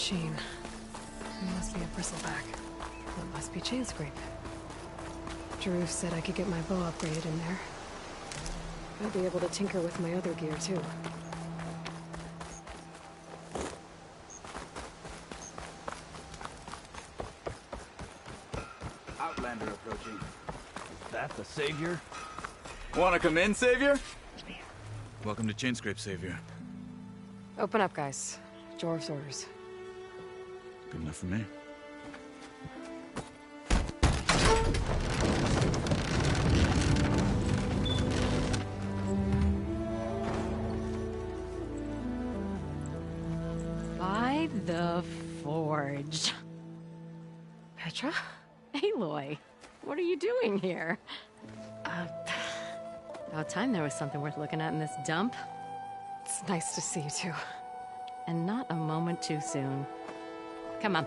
machine. It must be a bristleback. It must be Chainscrape. Jaruf said I could get my bow upgraded in there. I'll be able to tinker with my other gear, too. Outlander approaching. Is that the Savior? Wanna come in, Savior? Welcome to Chainscrape, Savior. Open up, guys. Jaruf's orders. Good enough for me. By the Forge. Petra? Aloy, what are you doing here? About time there was something worth looking at in this dump. It's nice to see you, too. And not a moment too soon. Come on.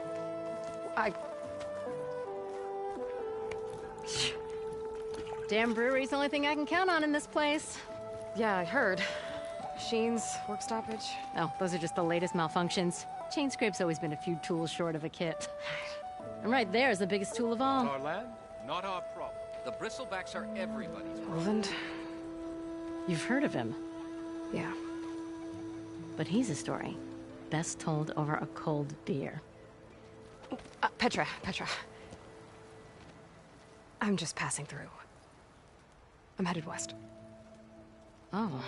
Damn brewery's the only thing I can count on in this place. Yeah, I heard. Machines, work stoppage. Oh, those are just the latest malfunctions. Chainscrape's always been a few tools short of a kit. And right there is the biggest tool of all. Our land, not our problem. The bristlebacks are everybody's problem. Roland? You've heard of him, Yeah. but he's a story best told over a cold beer. Petra. I'm just passing through. I'm headed west. Oh,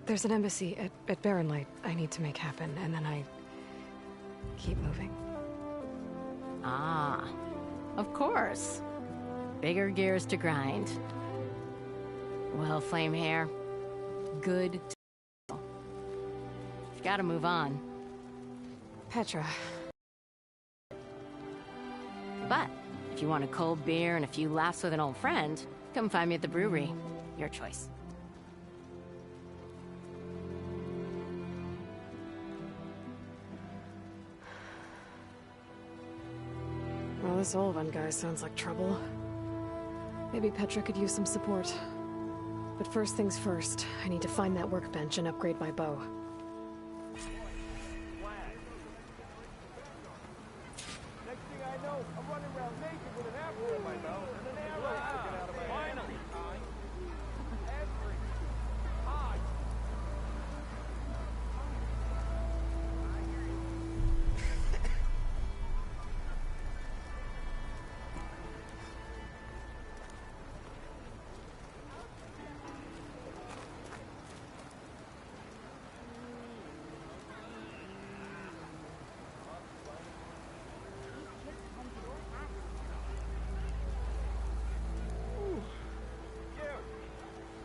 There's an embassy at Barrenlight I need to make happen, and then I keep moving. ah, of course. Bigger gears to grind. Well, Flamehair, good to know. You've got to move on. Petra. But if you want a cold beer and a few laughs with an old friend, come find me at the brewery. Your choice. Well, this Olvan guy sounds like trouble. Maybe Petra could use some support. But first things first, I need to find that workbench and upgrade my bow. Next thing I know, I'm running around naked with an apple in my mouth and an arrow sticking out of my head. Finally! Every time.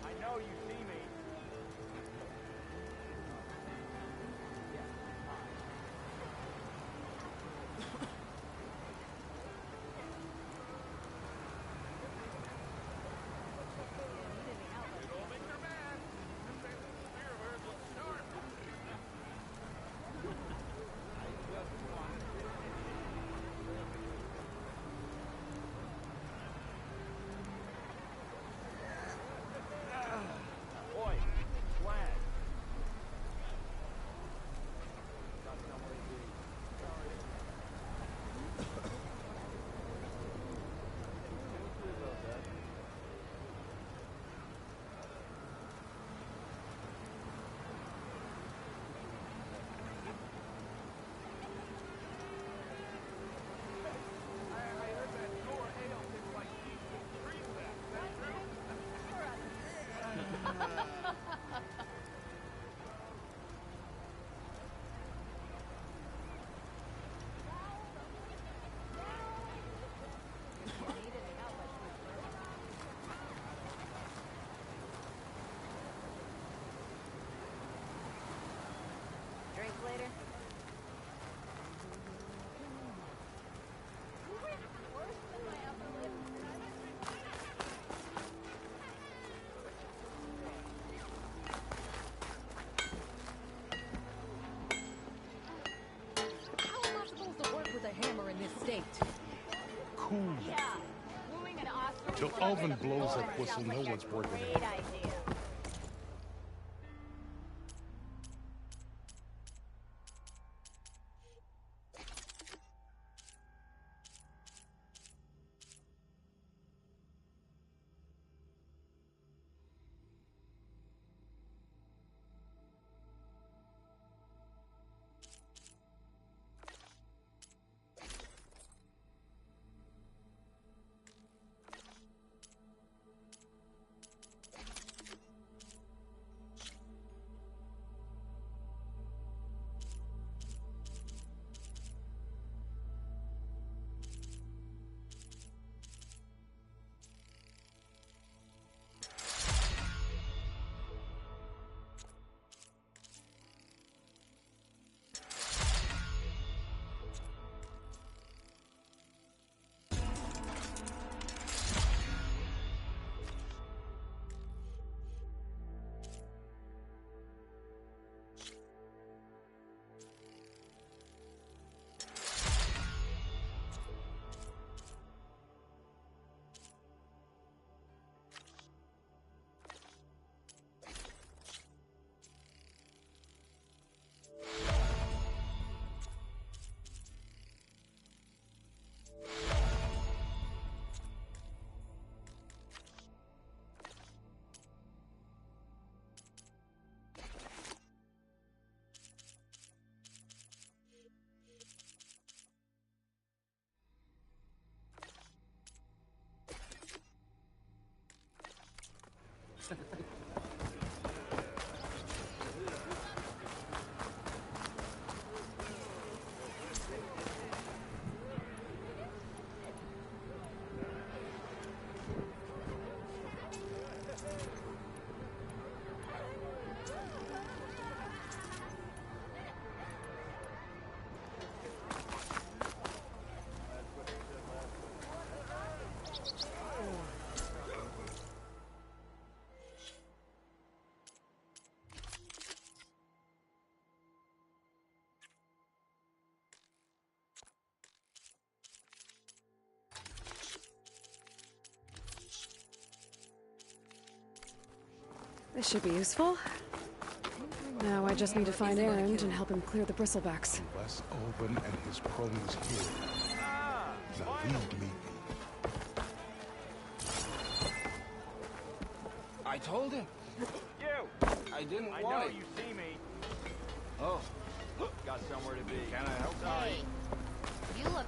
I know you see me. Boy, swag. Drink later? How am I supposed to work with a hammer in this state? Cool. Till Alvin blows that whistle, no one's working it. This should be useful. Now I just need to find Erend and help him clear the bristlebacks. Wes Owen and his cronies here. Now leave me. I told him. You! I didn't want it. I know you see me. Oh. Got somewhere to be. Can I help? Sorry. Hey, you look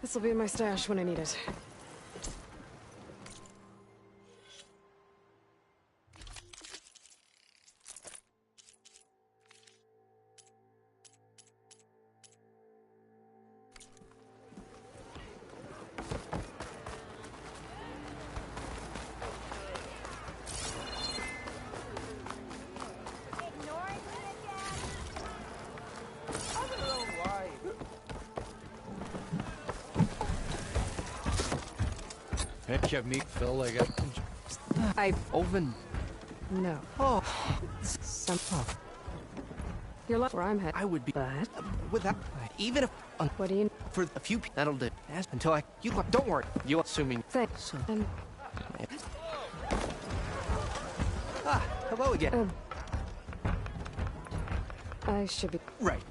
This'll be in my stash when I need it. Me, Phil, I got. Oven. No. Oh. You're like where I'm headed. I would be. But Without. Even if. what do you For a few people, that'll do. Until I. You. Don't worry. You assuming. Thanks. So. Hello again. I should be. Right.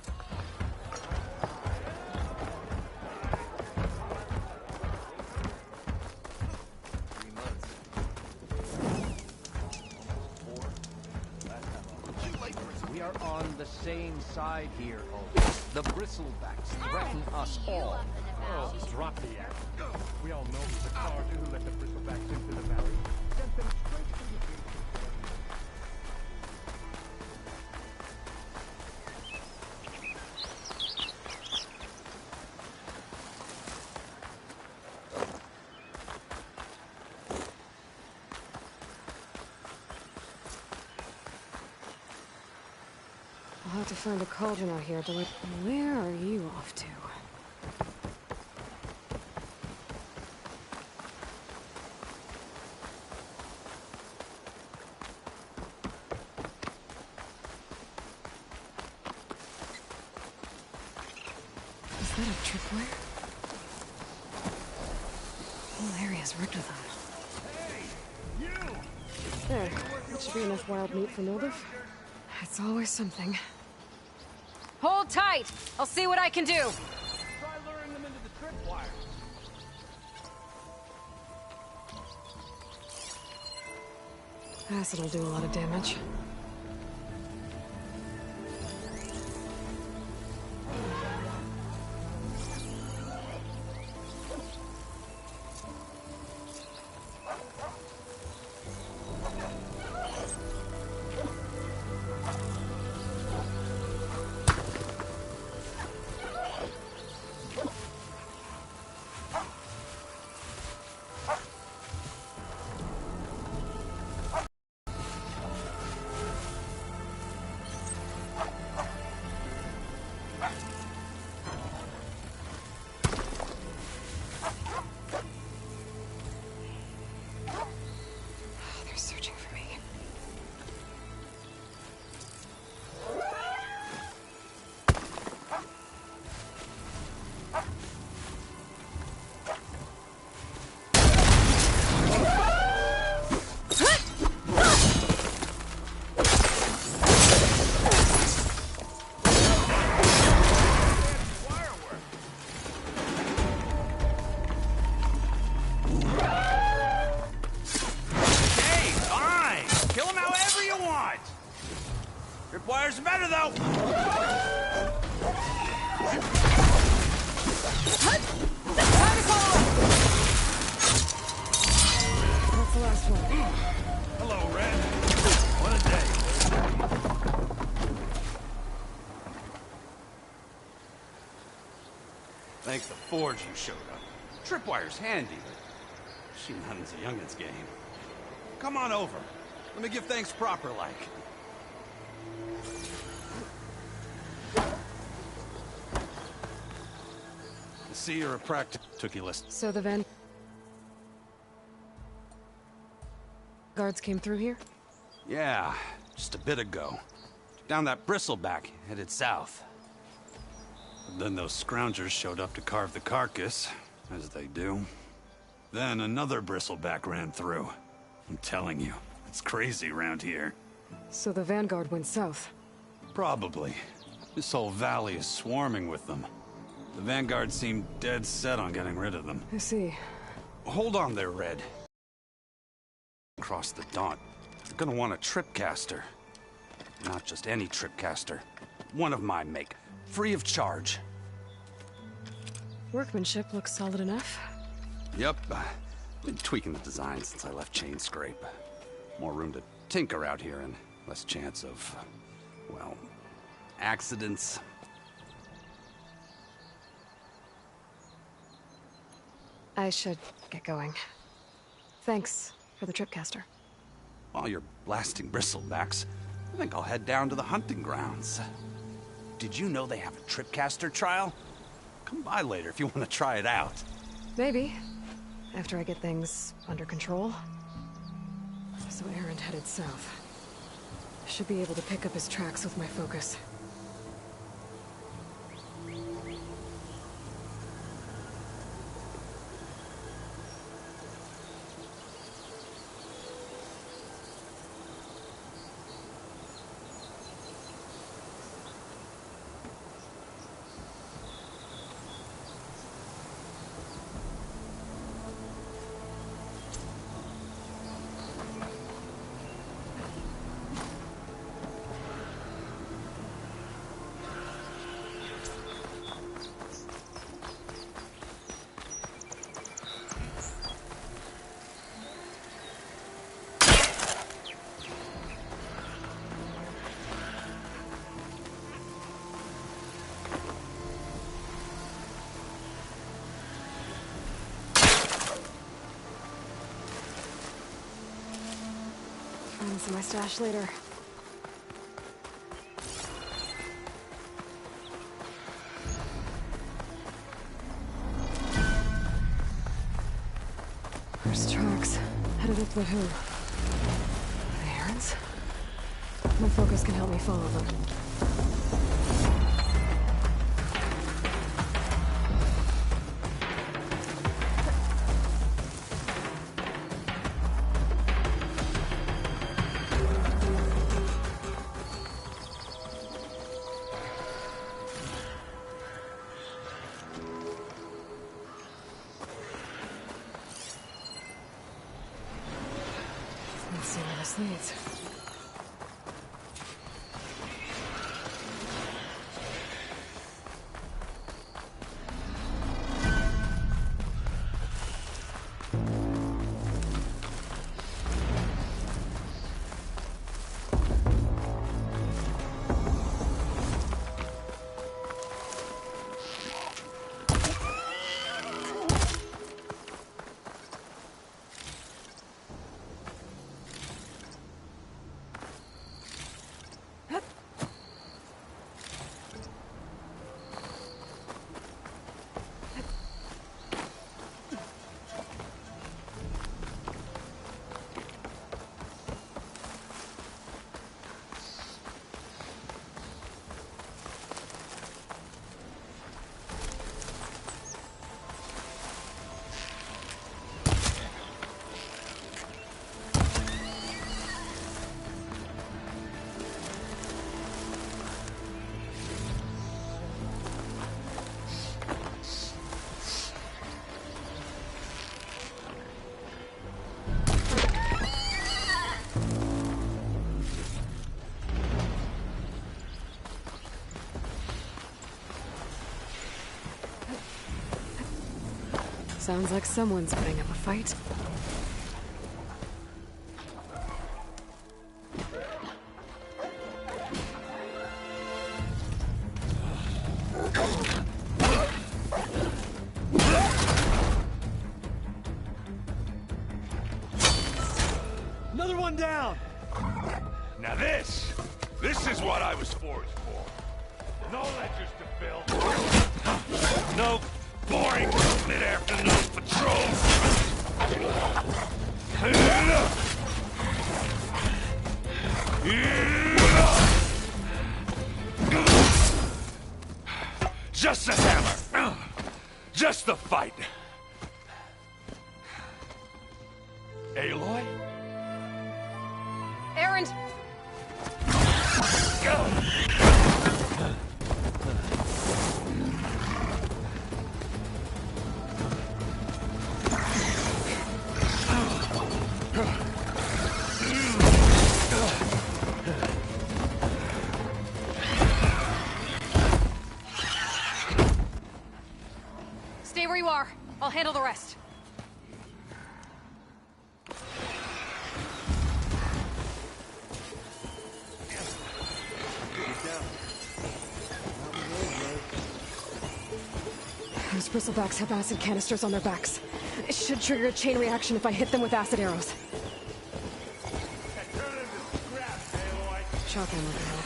Same side here, the bristlebacks threaten us all. Oh, drop the act. We all know he's a coward who let the bristlebacks into the valley. Sent them straight to the gate. I'll have to find a cauldron out here, but where are you off to? Is that a tripwire? The whole area's rigged with them. Hey, you! There. That should be enough wild meat for Nilbif. It's always something. Hold tight! I'll see what I can do! Try luring them into the tripwire. Acid'll do a lot of damage. Tripwire's better, though! That's the last one. Hello, Red. What a day. Thanks to Forge you showed up. Tripwire's handy, but she nothing's a youngin's game. Come on over. Let me give thanks proper like. I see you're a took you list. So the Vanguards came through here? Yeah, just a bit ago. Down that bristleback, headed south. But then those scroungers showed up to carve the carcass, as they do. Then another bristleback ran through. I'm telling you, it's crazy around here. So the Vanguard went south? Probably. This whole valley is swarming with them. The Vanguard seemed dead set on getting rid of them. I see. Hold on there, Red. Across the Daunt, they're gonna want a tripcaster. Not just any tripcaster. One of my make. Free of charge. Workmanship looks solid enough. Yep. Been tweaking the design since I left Chainscrape. More room to tinker out here and less chance of, well, accidents. I should get going. Thanks for the tripcaster. While you're blasting bristlebacks, I think I'll head down to the hunting grounds. Did you know they have a tripcaster trial? Come by later if you want to try it out. Maybe. After I get things under control. So Erend headed south. Should be able to pick up his tracks with my focus. Find some of my stash later. There's tracks headed up the hill. The Erends? My focus can help me follow them. Let's see where this leads. Sounds like someone's putting up a fight. Another one down! Now this is what I was forged for. No ledgers to fill. No boring mid-afternoon patrols. Just the hammer. Just the fight. Aloy? Erend! Stay where you are. I'll handle the rest. Those bristlebacks have acid canisters on their backs. It should trigger a chain reaction if I hit them with acid arrows. Shock ammo can help.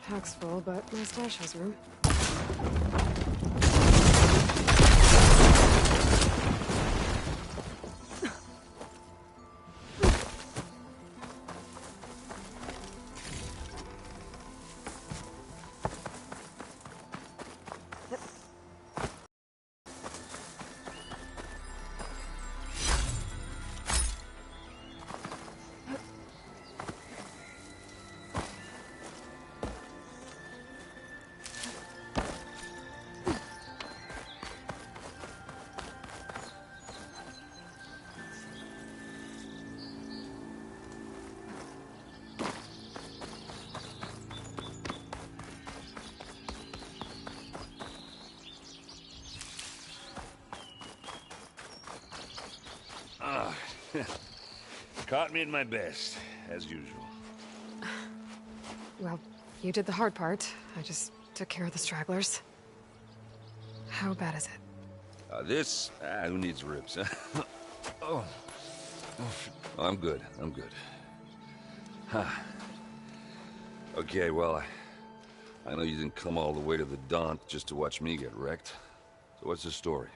Pack's full, but my stash has room. Caught me at my best, as usual. Well, you did the hard part. I just took care of the stragglers. How bad is it? Who needs ribs? Oh. I'm good. Huh. Okay, well, I know you didn't come all the way to the Daunt just to watch me get wrecked. So what's the story?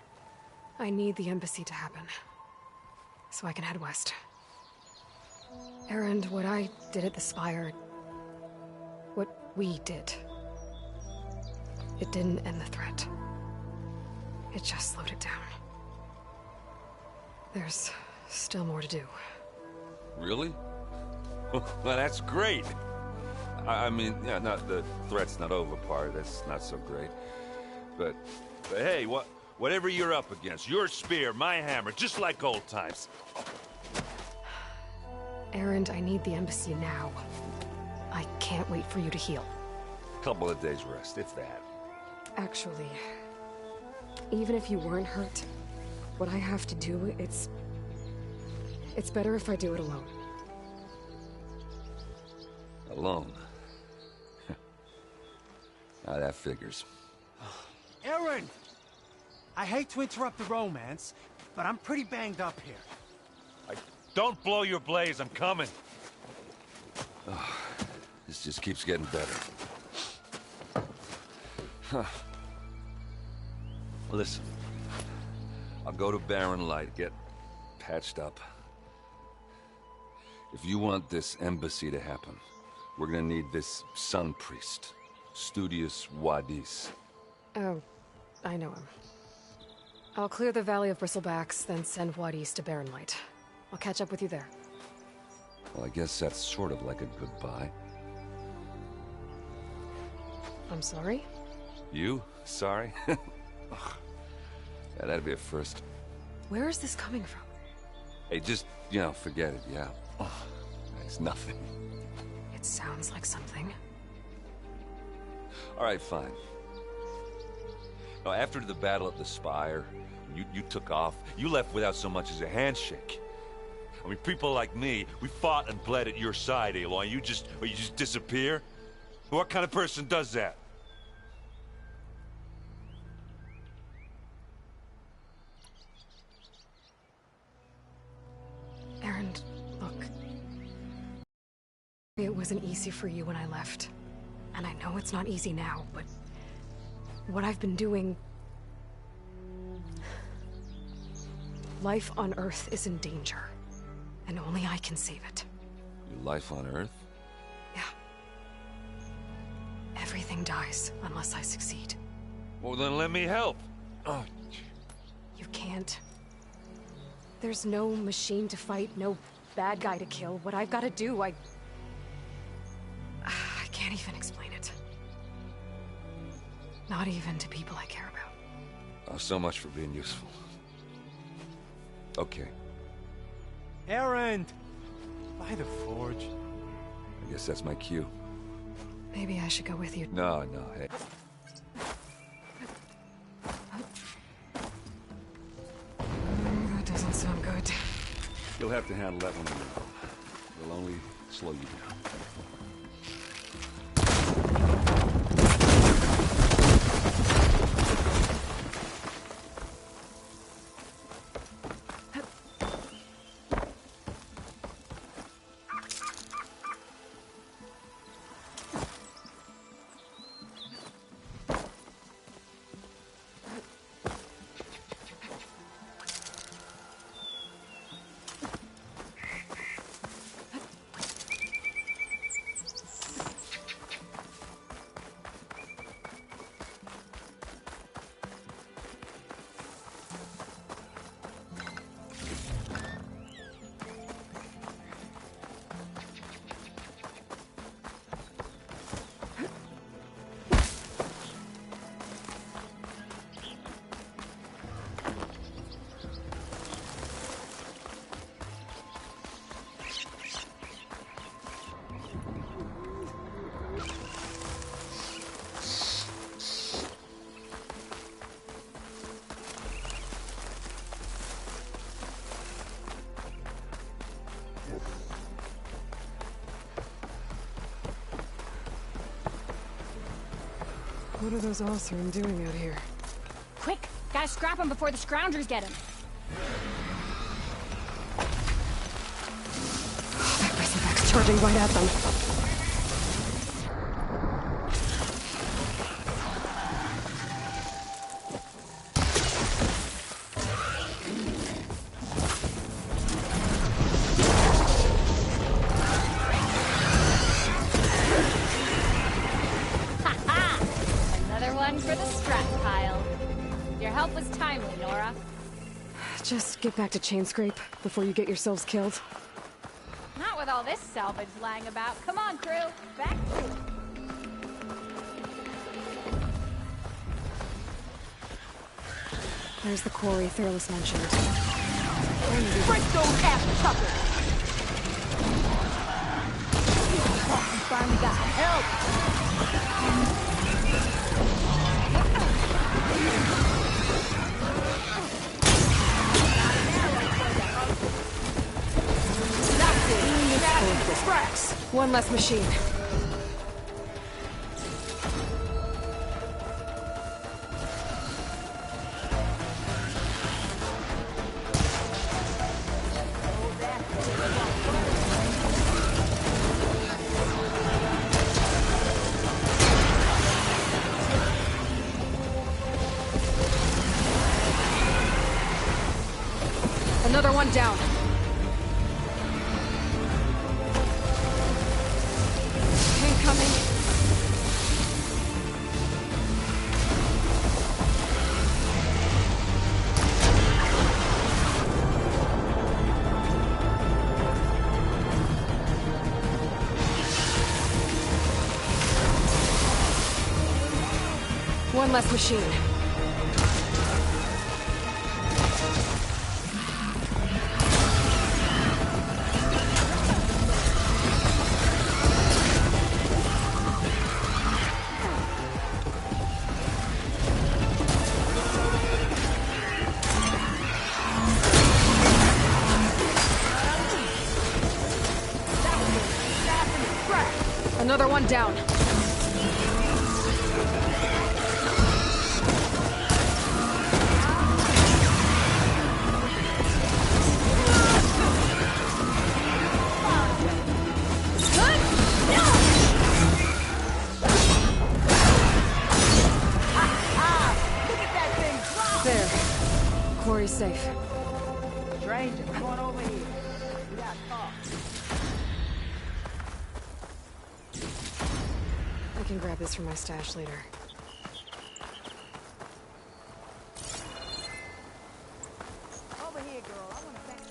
I need the embassy to happen, so I can head west. Erend, what I did at the Spire, what we did, it didn't end the threat. It just slowed it down. There's still more to do. Really? Well, that's great. I mean, yeah, not the threat's not over part. That's not so great. But hey, whatever you're up against, your spear, my hammer, just like old times. Erend, I need the embassy now. I can't wait for you to heal. Couple of days rest, if that. Actually, even if you weren't hurt, what I have to do, it's better if I do it alone. Alone? Now that figures. Erend! I hate to interrupt the romance, but I'm pretty banged up here. Don't blow your blaze, I'm coming. Oh, this just keeps getting better. Huh. Listen, I'll go to Barren Light, get patched up. If you want this embassy to happen, we're gonna need this sun priest, Studius Wadis. Oh, I know him. I'll clear the Valley of Bristlebacks, then send Wadis to Barren Light. I'll catch up with you there. Well, I guess that's sort of like a goodbye. I'm sorry? You? Sorry? Ugh. Yeah, that'd be a first. Where is this coming from? Hey, just, forget it, yeah. Oh, it's nothing. It sounds like something. All right, fine. Now, after the battle at the Spire, you took off, you left without so much as a handshake. I mean, people like me, we fought and bled at your side, Aloy. You just disappear? What kind of person does that? Erend, look. It wasn't easy for you when I left. And I know it's not easy now, but what I've been doing... Life on Earth is in danger. And only I can save it. Your life on Earth? Yeah. Everything dies unless I succeed. Well, then let me help. Oh. You can't. There's no machine to fight, no bad guy to kill. What I've got to do, I can't even explain it. Not even to people I care about. Oh, so much for being useful. Okay. Erend! By the forge. I guess that's my cue. Maybe I should go with you. No, hey. That doesn't sound good. You'll have to handle that one on your own. It'll only slow you down. What are those Oseram doing out here? Quick! Gotta scrap him before the Scroungers get him. That Bristleback's charging right at them. Just get back to Chainscrape before you get yourselves killed. Not with all this salvage lying about. Come on, crew. Back to it. There's the quarry Thurles mentioned. Break those ass suckers! We finally got some help! Cracks. One less machine. Another one down. Incoming. One less machine. Another one down. There. Quarry's safe. Stranger, come on over here. We got talk. I can grab this from my stash later. Over here, girl. I want to thank you.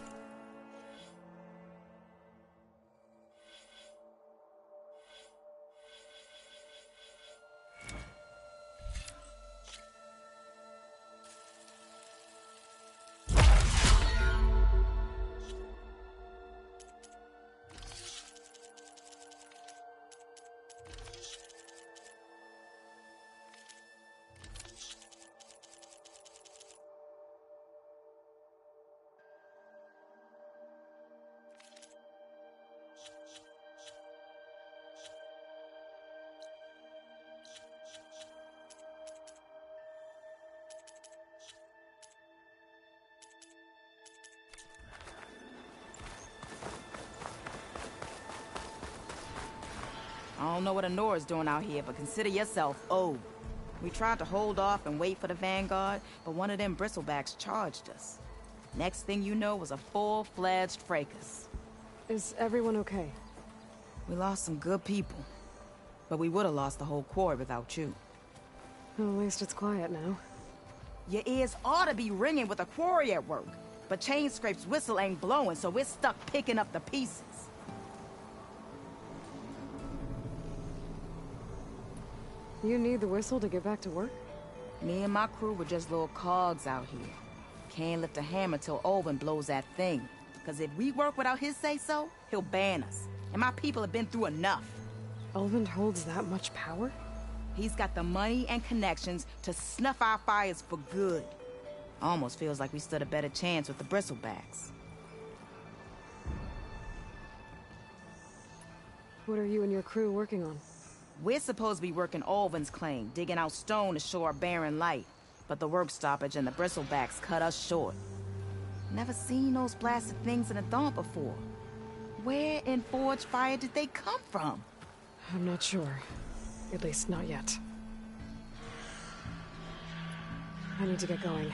I don't know what Anora's doing out here, but consider yourself owed. We tried to hold off and wait for the Vanguard, but one of them bristlebacks charged us. Next thing you know was a full-fledged fracas. Is everyone okay? We lost some good people, but we would have lost the whole quarry without you. Well, at least it's quiet now. Your ears ought to be ringing with a quarry at work, but Chainscrape's whistle ain't blowing, so we're stuck picking up the pieces. You need the whistle to get back to work? Me and my crew were just little cogs out here. Can't lift a hammer till Olvin blows that thing. Because if we work without his say-so, he'll ban us. And my people have been through enough. Olvin holds that much power? He's got the money and connections to snuff our fires for good. Almost feels like we stood a better chance with the bristlebacks. What are you and your crew working on? We're supposed to be working Olvin's claim, digging out stone to show our barren light. But the work stoppage and the bristlebacks cut us short. Never seen those blasted things in a dawn before. Where in Forge Fire did they come from? I'm not sure. At least not yet. I need to get going.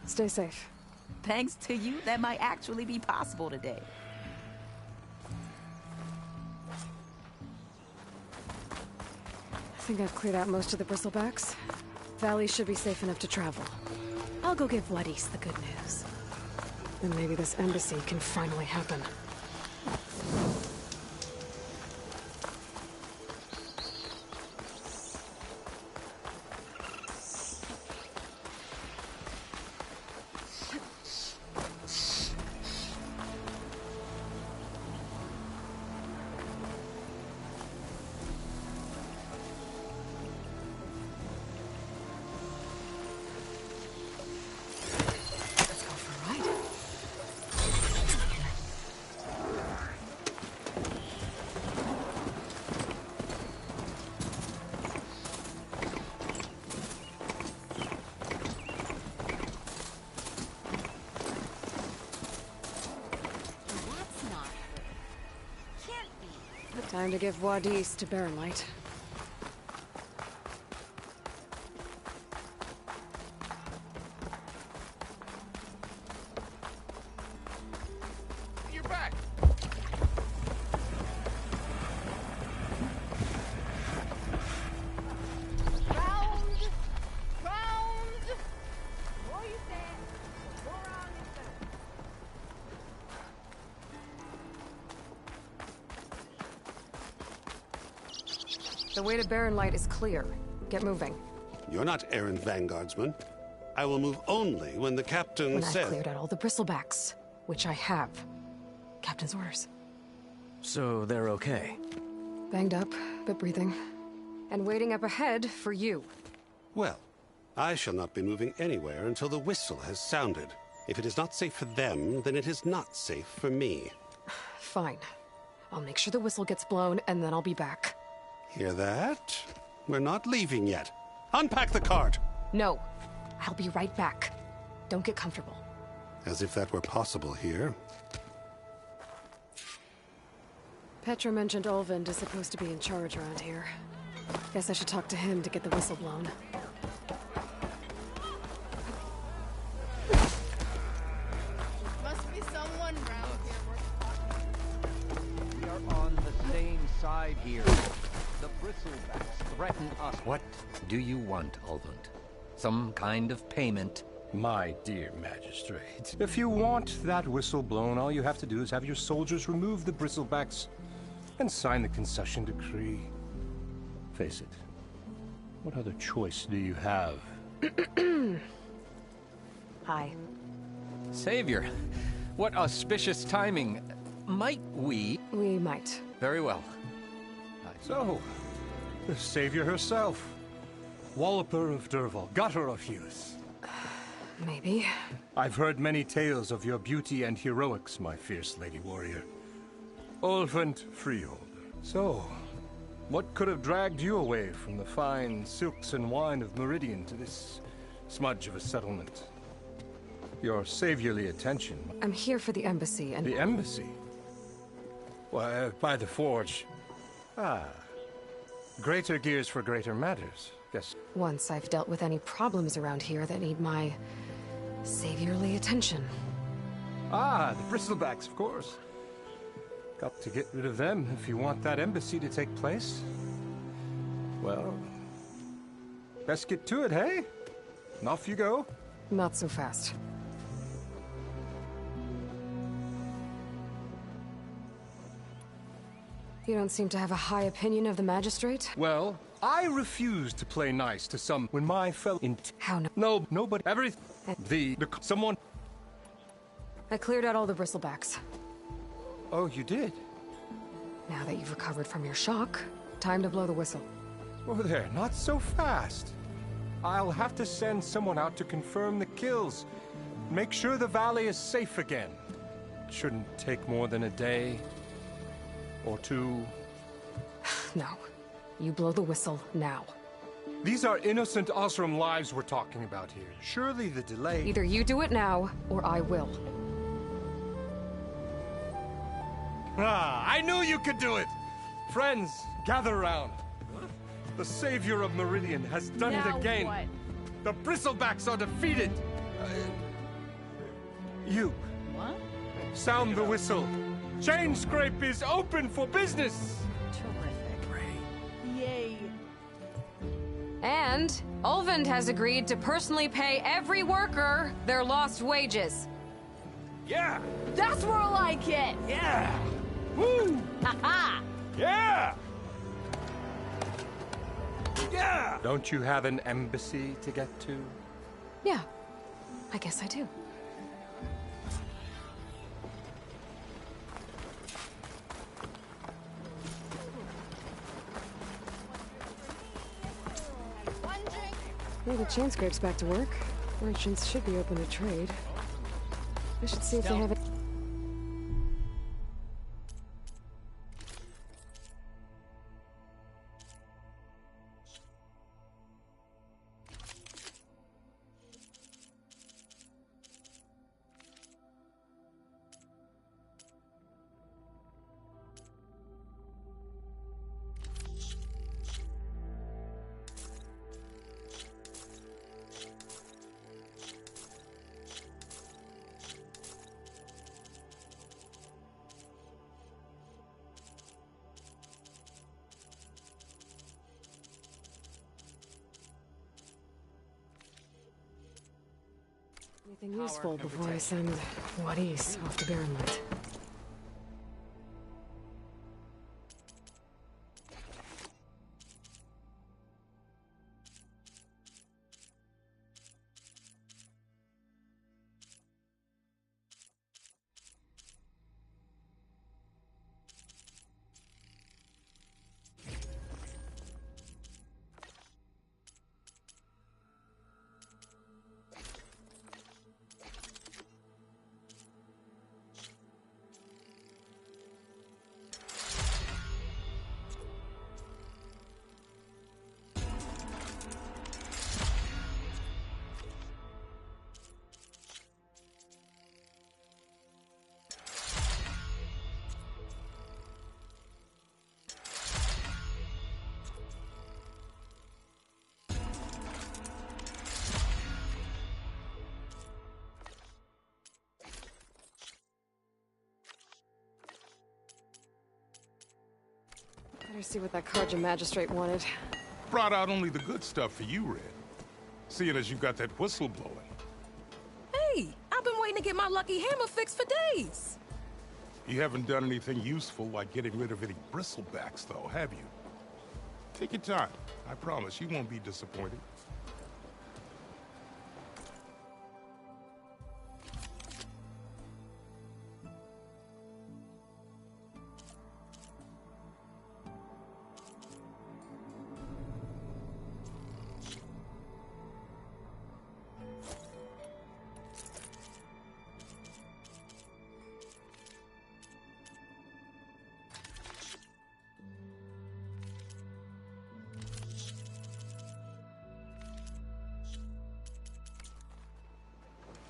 Stay safe. Thanks to you, that might actually be possible today. I think I've cleared out most of the bristlebacks. Valley should be safe enough to travel. I'll go give Vladis the good news. Then maybe this embassy can finally happen. Time to give Wadis to Baronlight. You're back! The way to Baronlight is clear. Get moving. You're not errand vanguardsman. I will move only when the captain When says... I've cleared out all the bristlebacks, which I have. Captain's orders. So they're okay? Banged up, but breathing. And waiting up ahead for you. Well, I shall not be moving anywhere until the whistle has sounded. If it is not safe for them, then it is not safe for me. Fine. I'll make sure the whistle gets blown, and then I'll be back. Hear that? We're not leaving yet. Unpack the cart! No. I'll be right back. Don't get comfortable. As if that were possible here. Petra mentioned Olvind is supposed to be in charge around here. Guess I should talk to him to get the whistle blown. Must be someone round here. We are on the same side here. The bristlebacks threaten us. What do you want, Olvund? Some kind of payment? My dear magistrate, if you want that whistle blown, all you have to do is have your soldiers remove the bristlebacks and sign the concession decree. Face it, what other choice do you have? Hi. Savior, what auspicious timing. Might we? We might. Very well. So, the savior herself. Walloper of Derval, gutter of youth. Maybe. I've heard many tales of your beauty and heroics, my fierce lady warrior. Olvund Freeholder. So, what could have dragged you away from the fine silks and wine of Meridian to this smudge of a settlement? Your saviorly attention. I'm here for the embassy and... The embassy? Why, by the forge. Ah. Greater gears for greater matters. Yes. Once I've dealt with any problems around here that need my saviorly attention. Ah, the bristlebacks, of course. Got to get rid of them if you want that embassy to take place. Well, best get to it, hey? And off you go. Not so fast. You don't seem to have a high opinion of the magistrate? Well, I refuse to play nice to some when my fellow How no? No, nobody. Everything. Someone. I cleared out all the bristlebacks. Oh, you did? Now that you've recovered from your shock, time to blow the whistle. Oh, there, not so fast. I'll have to send someone out to confirm the kills. Make sure the valley is safe again. Shouldn't take more than a day. Or two. No. You blow the whistle now. These are innocent Osram lives we're talking about here. Surely the delay... Either you do it now, or I will. Ah, I knew you could do it! Friends, gather round. The savior of Meridian has done it again. What? The bristlebacks are defeated. You. What? Sound the whistle. Chainscrape is open for business. Yay. And Olvind has agreed to personally pay every worker their lost wages. Yeah! That's more like it! Yeah! Woo! Ha-ha! Yeah! Yeah! Don't you have an embassy to get to? Yeah, I guess I do. Well, the Chainscrape's back to work. Merchants should be open to trade. I should see if they have it. Anything useful before I send Wadis off to Barren Light. Better see what that Carja magistrate wanted. Brought out only the good stuff for you, Red. Seeing as you got that whistle blowing. Hey, I've been waiting to get my lucky hammer fixed for days. You haven't done anything useful like getting rid of any bristlebacks, though, have you? Take your time. I promise you won't be disappointed.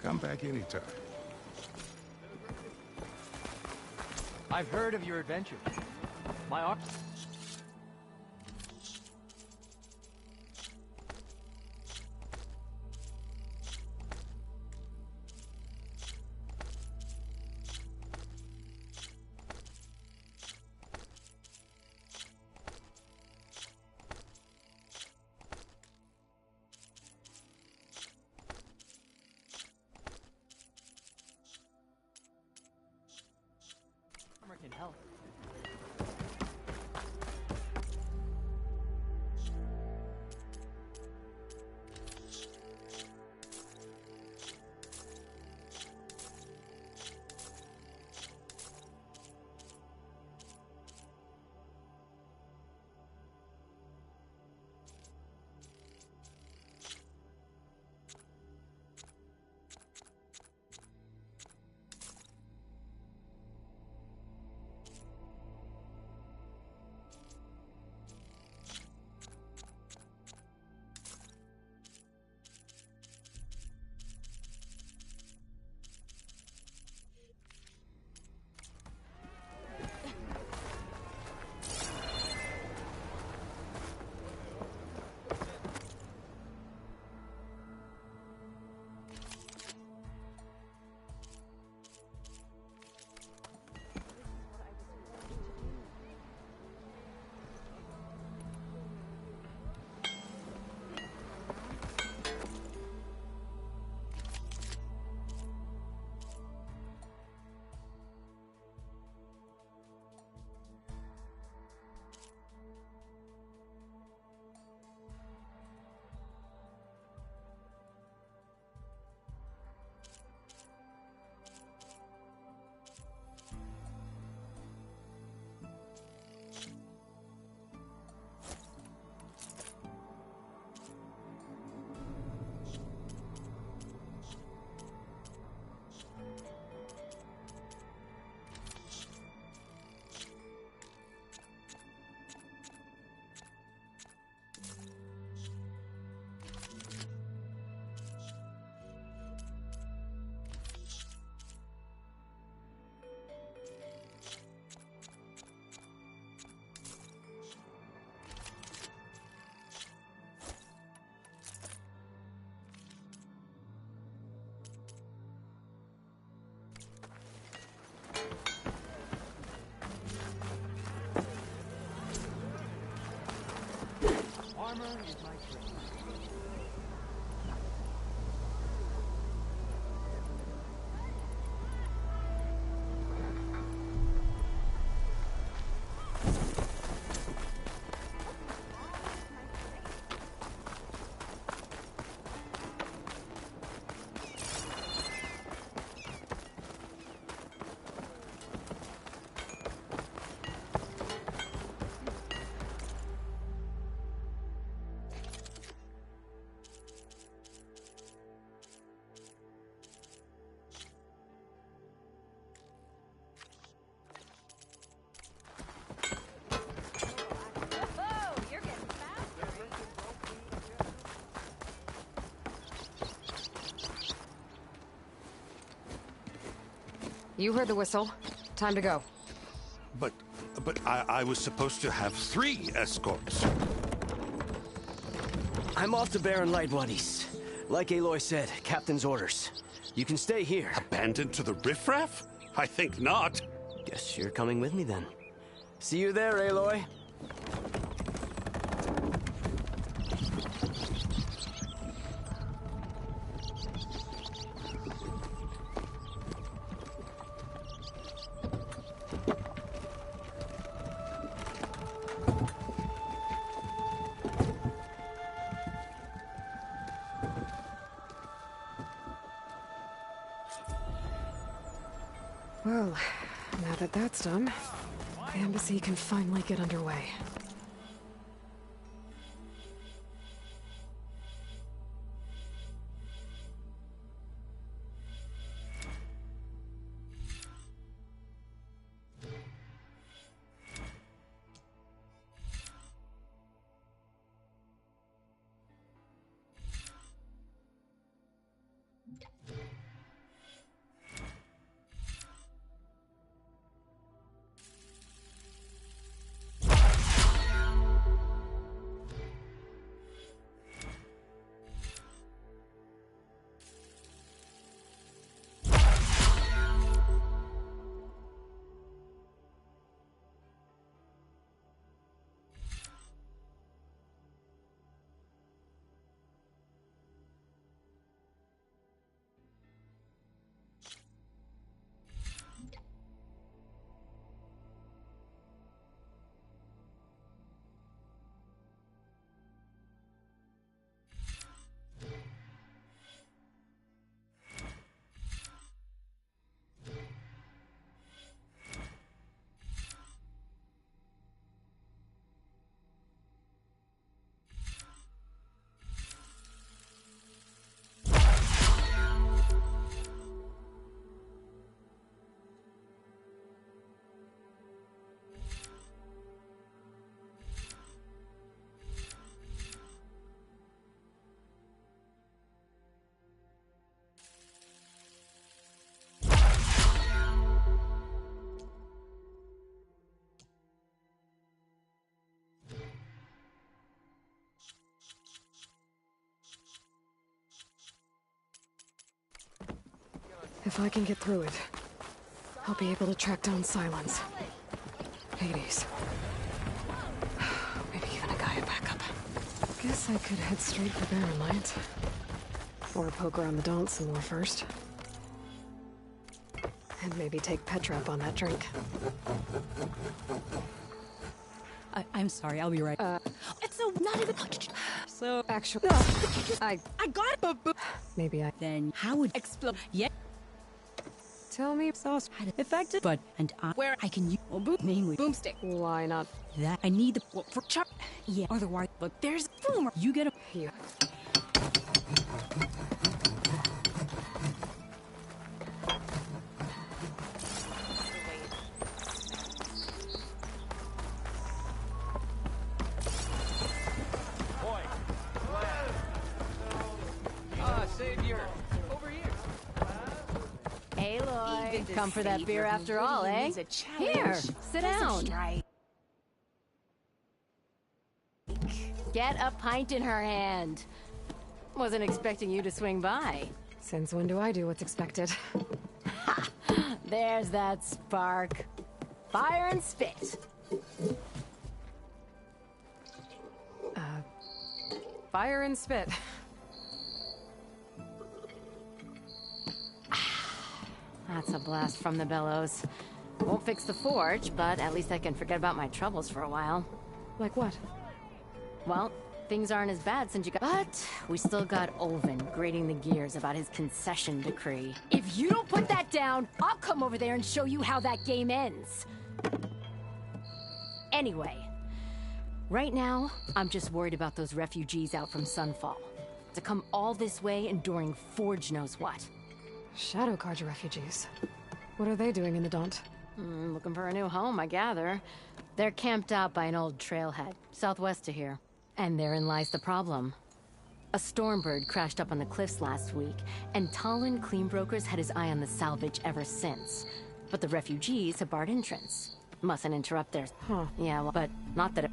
Come back anytime. I've heard of your adventure. My arm... can help. Armor is my trade. You heard the whistle. Time to go. But I was supposed to have 3 escorts. I'm off to Baron Lightwaddies. Like Aloy said, Captain's orders. You can stay here. Abandoned to the riffraff? I think not. Guess you're coming with me then. See you there, Aloy. Well, now that that's done, the embassy can finally get underway. If I can get through it, I'll be able to track down Silence. Hades. Maybe even a Gaia backup. Guess I could head straight for Barren Light. Or poke around the Daunt some more first. And maybe take Petra up on that drink. I'm sorry, I'll be right. It's so not even. So actually, I got it. Maybe I. Then how would explode? Yeah. Tell me, sauce had effective, but where I can use mainly boomstick. Why not? That I need the for chop. Yeah. Otherwise, but there's boomer. You get a. Yeah. Savior, over here. Aloy, come for that beer after all, eh? Here, sit down. Get a pint in her hand. Wasn't expecting you to swing by. Since when do I do what's expected? Ha! There's that spark. Fire and spit. Fire and spit. That's a blast from the bellows. Won't fix the forge, but at least I can forget about my troubles for a while. Like what? Well, things aren't as bad since you got... But we still got Olvin grating the gears about his concession decree. If you don't put that down, I'll come over there and show you how that game ends. Anyway, right now, I'm just worried about those refugees out from Sunfall. To come all this way enduring Forge knows what. Shadow Carja refugees. What are they doing in the Daunt? Looking for a new home, I gather. They're camped out by an old trailhead, southwest of here. And therein lies the problem. A Stormbird crashed up on the cliffs last week, and Talon Cleanbrokers had his eye on the salvage ever since. But the refugees have barred entrance. Mustn't interrupt theirs. Huh. Yeah, well, but not that it...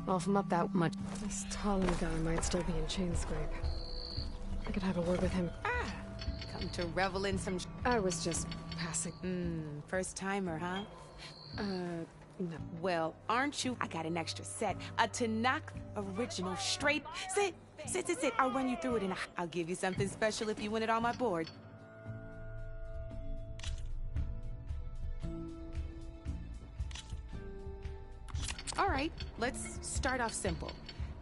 Well, if I'm up that much, this Tallinn guy might still be in Chainscrape. I could have a word with him. Come to revel in some... I was just passing. First timer, huh? No. Well, aren't you? I got an extra set. A Tanakh original straight... Sit! I'll run you through it and I'll give you something special if you win it on my board. All right, let's start off simple.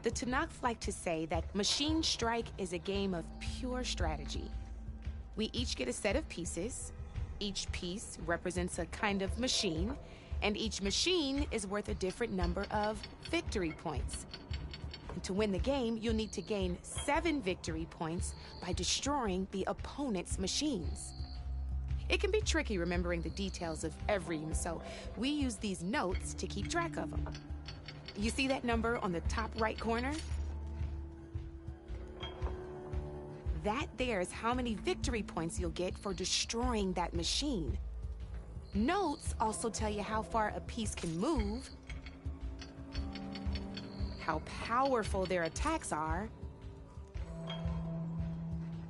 The Tanakh like to say that Machine Strike is a game of pure strategy. We each get a set of pieces. Each piece represents a kind of machine, and each machine is worth a different number of victory points. And to win the game, you'll need to gain 7 victory points by destroying the opponent's machines. It can be tricky remembering the details of every, so we use these notes to keep track of them. You see that number on the top right corner? That there is how many victory points you'll get for destroying that machine. Notes also tell you how far a piece can move, how powerful their attacks are,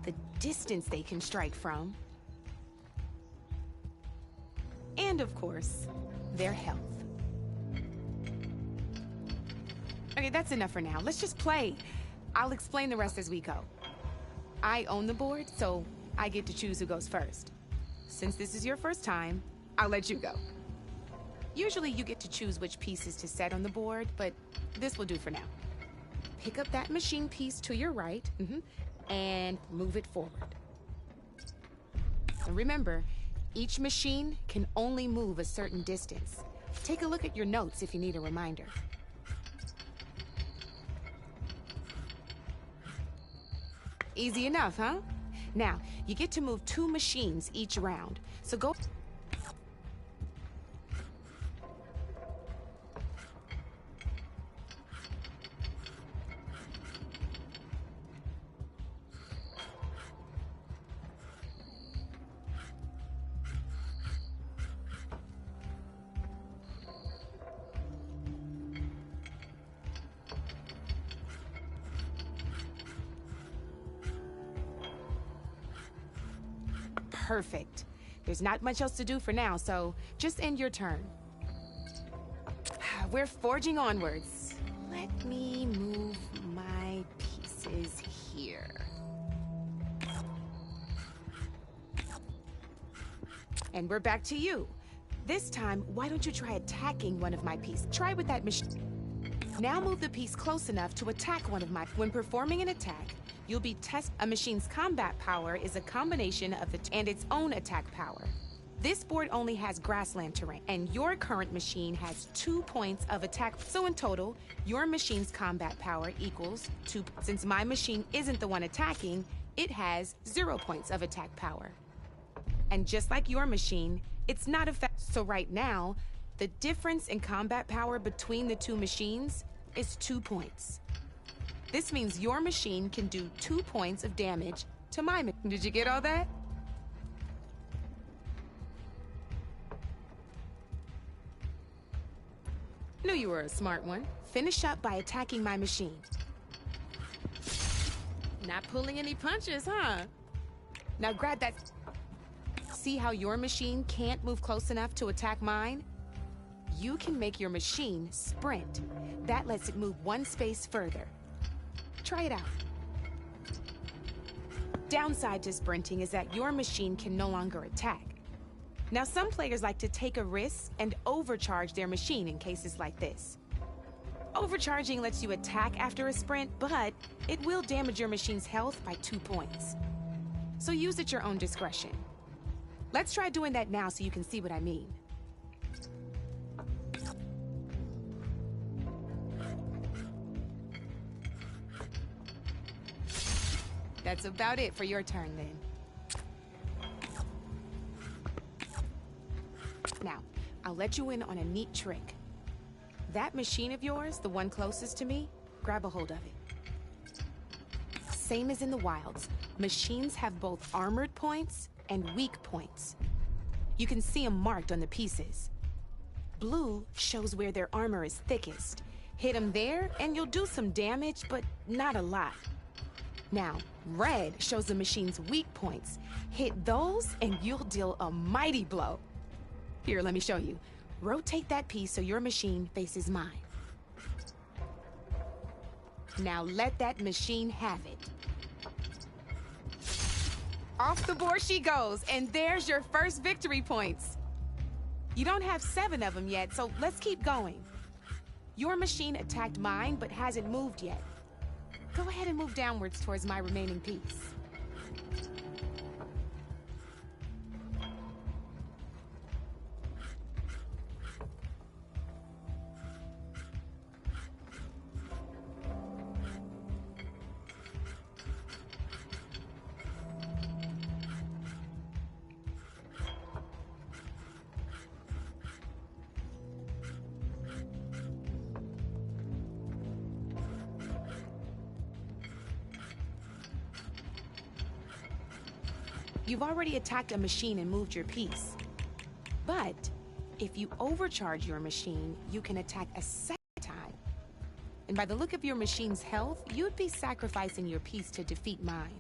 the distance they can strike from, and of course, their health. Okay, that's enough for now. Let's just play. I'll explain the rest as we go. I own the board, so I get to choose who goes first. Since this is your first time, I'll let you go. Usually you get to choose which pieces to set on the board, but this will do for now. Pick up that machine piece to your right, and move it forward. And remember, each machine can only move a certain distance. Take a look at your notes if you need a reminder. Easy enough, huh? Now, you get to move 2 machines each round, so go... Perfect. There's not much else to do for now, so just end your turn. We're forging onwards. Let me move my pieces here. And we're back to you. This time, why don't you try attacking one of my pieces? Try with that machine. Now move the piece close enough to attack one of my... When performing an attack, you'll be a machine's combat power is a combination of and its own attack power. This board only has grassland terrain, and your current machine has 2 points of attack. So in total, your machine's combat power equals 2. Since my machine isn't the one attacking, it has 0 points of attack power. And just like your machine, it's not effective. So right now, the difference in combat power between the 2 machines is 2 points. This means your machine can do 2 points of damage to my machine. Did you get all that? Knew you were a smart one. Finish up by attacking my machine. Not pulling any punches, huh? Now grab that... See how your machine can't move close enough to attack mine? You can make your machine sprint. That lets it move 1 space further. Try it out. Downside to sprinting is that your machine can no longer attack. Now, some players like to take a risk and overcharge their machine in cases like this. Overcharging lets you attack after a sprint, but it will damage your machine's health by 2 points. So use at your own discretion. Let's try doing that now so you can see what I mean. That's about it for your turn, then. Now, I'll let you in on a neat trick. That machine of yours, the one closest to me, grab a hold of it. Same as in the wilds, machines have both armored points and weak points. You can see them marked on the pieces. Blue shows where their armor is thickest. Hit them there, and you'll do some damage, but not a lot. Now, red shows the machine's weak points. Hit those, and you'll deal a mighty blow. Here, let me show you. Rotate that piece so your machine faces mine. Now let that machine have it. Off the board she goes, and there's your first victory points. You don't have 7 of them yet, so let's keep going. Your machine attacked mine, but hasn't moved yet. Go ahead and move downwards towards my remaining piece. You've already attacked a machine and moved your piece. But if you overcharge your machine, you can attack a second time. And by the look of your machine's health, you'd be sacrificing your piece to defeat mine.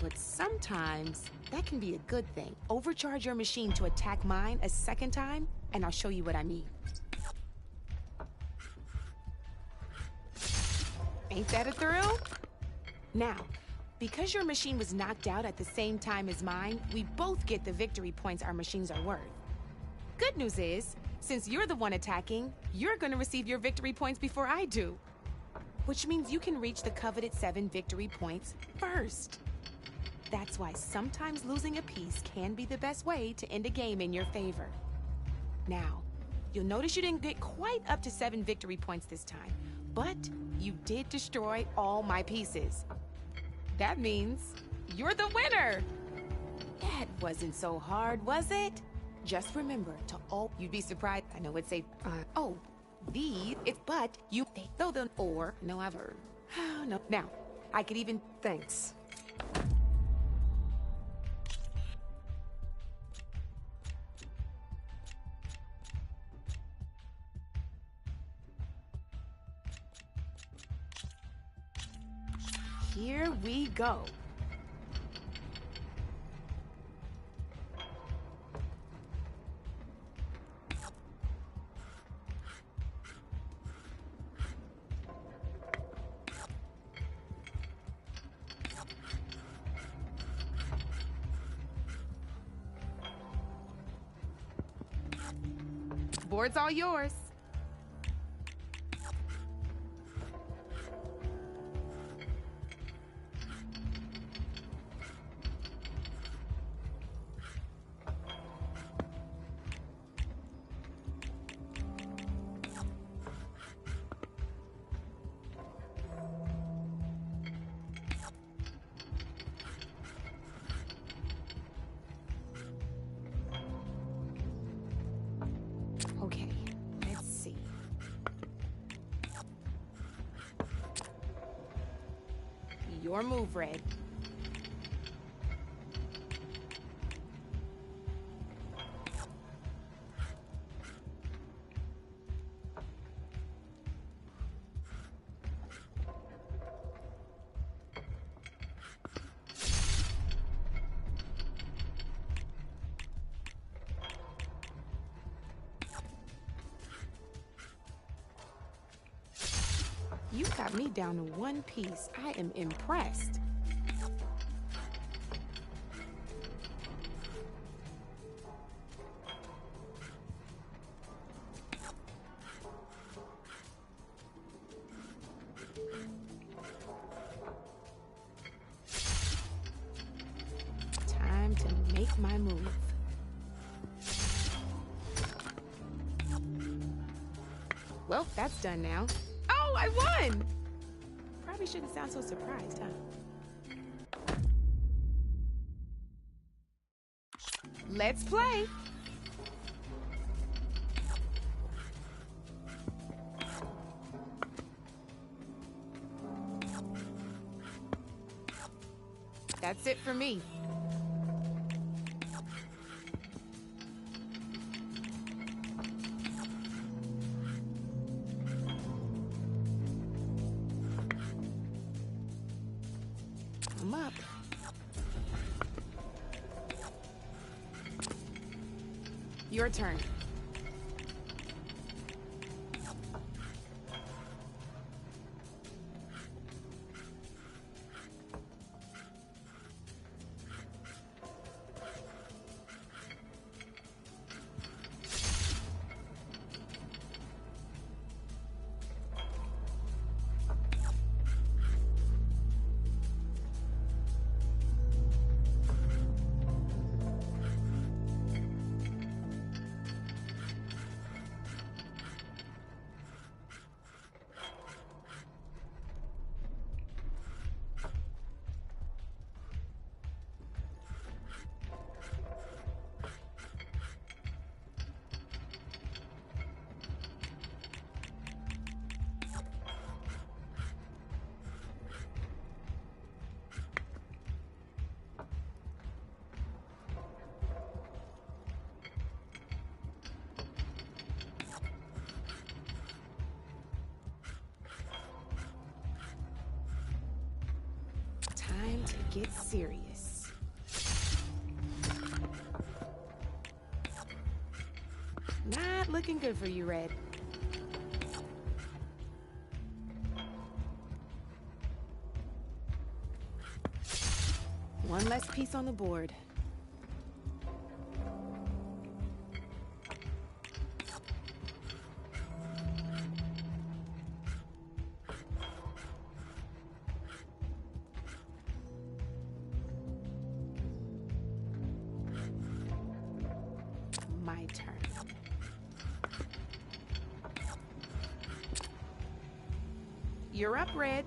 But sometimes that can be a good thing. Overcharge your machine to attack mine a second time, and I'll show you what I mean. Ain't that a thrill? Now, because your machine was knocked out at the same time as mine, we both get the victory points our machines are worth. Good news is, since you're the one attacking, you're gonna receive your victory points before I do. Which means you can reach the coveted 7 victory points first. That's why sometimes losing a piece can be the best way to end a game in your favor. Now, you'll notice you didn't get quite up to 7 victory points this time, but you did destroy all my pieces. That means you're the winner! That wasn't so hard, was it? Just remember to you'd be surprised. I know it's but you, though the, or, no, I've heard. No, now, I could even, thanks. Here we go. Board's all yours. Okay, let's see. Your move, Red. You got me down to 1 piece. I am impressed. Time to make my move. Well, that's done now. Oh, I won! Probably shouldn't sound so surprised, huh? Let's play! That's it for me. Your turn. Time to get serious. Not looking good for you, Red. One less piece on the board. My turn. You're up, Red.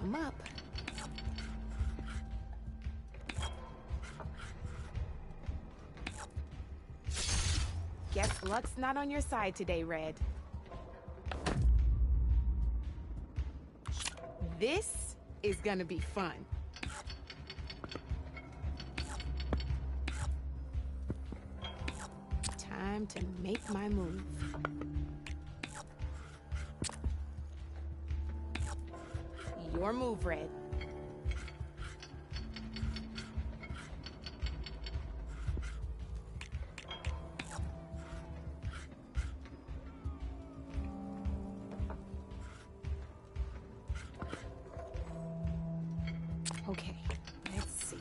I'm up. Guess luck's not on your side today, Red. This is gonna be fun. Time to make my move. Your move, Red. Okay, let's see.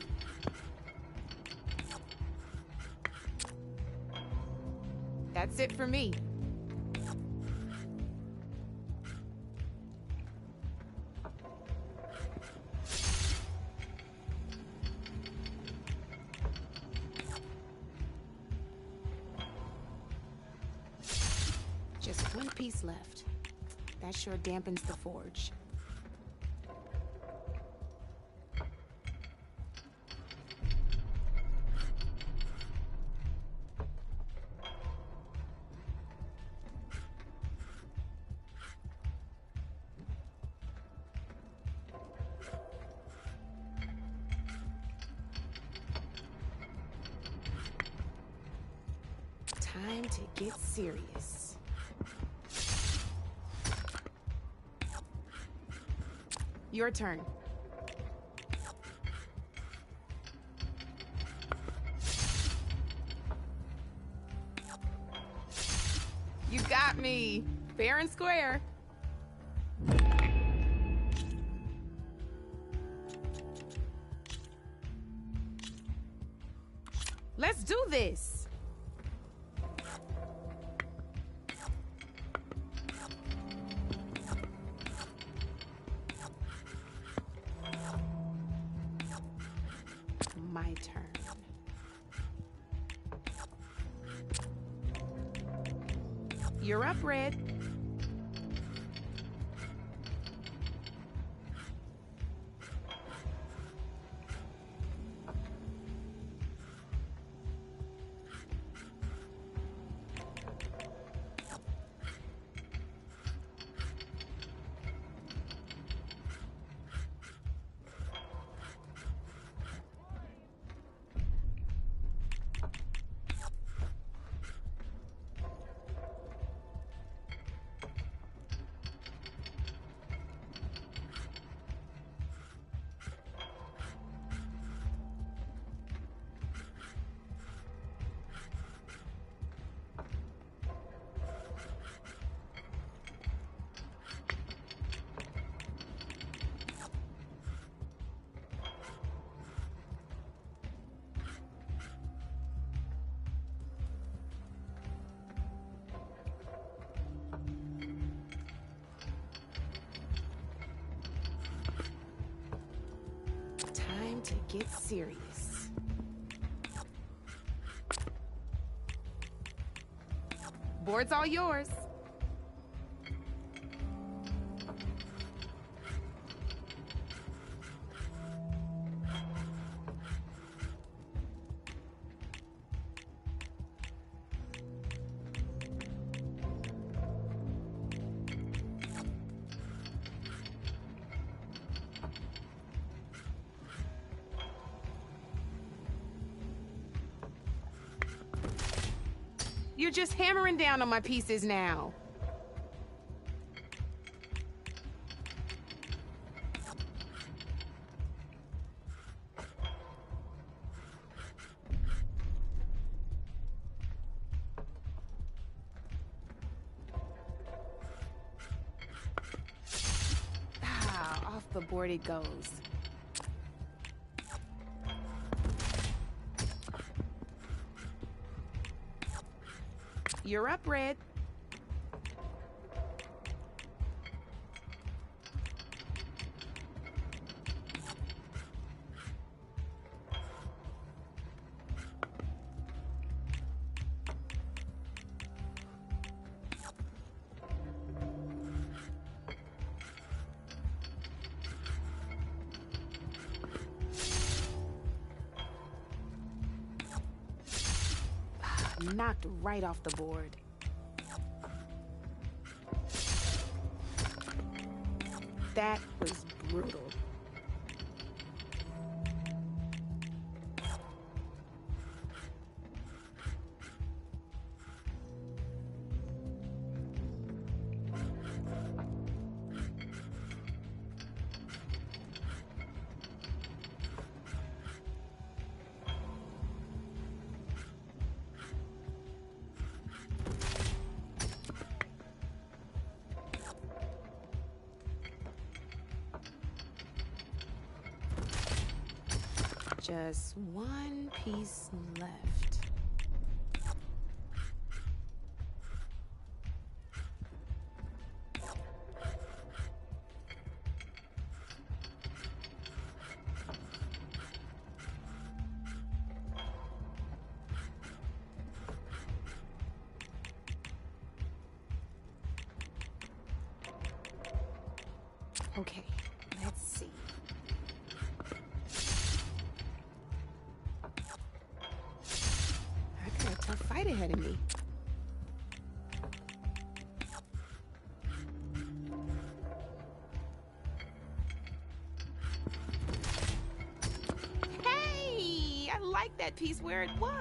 That's it for me. Just one piece left. That sure dampens the forge. Time to get serious. Your turn. You got me. Fair and square. Let's do this. My turn. You're up, Red. to get serious. Board's all yours. You're just hammering down on my pieces now. Ah, off the board it goes. You're up, Red. Knocked right off the board. That was brutal. Just one piece left. Okay, let's see. I got a tough fight ahead of me. Hey, I like that piece where it was.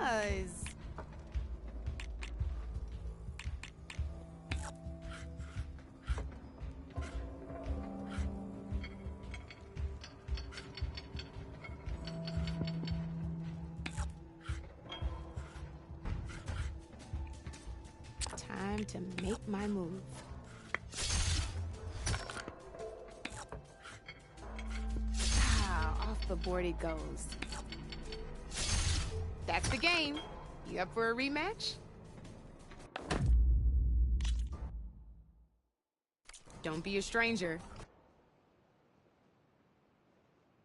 Time to make my move. Ah, off the board it goes. That's the game. You up for a rematch? Don't be a stranger.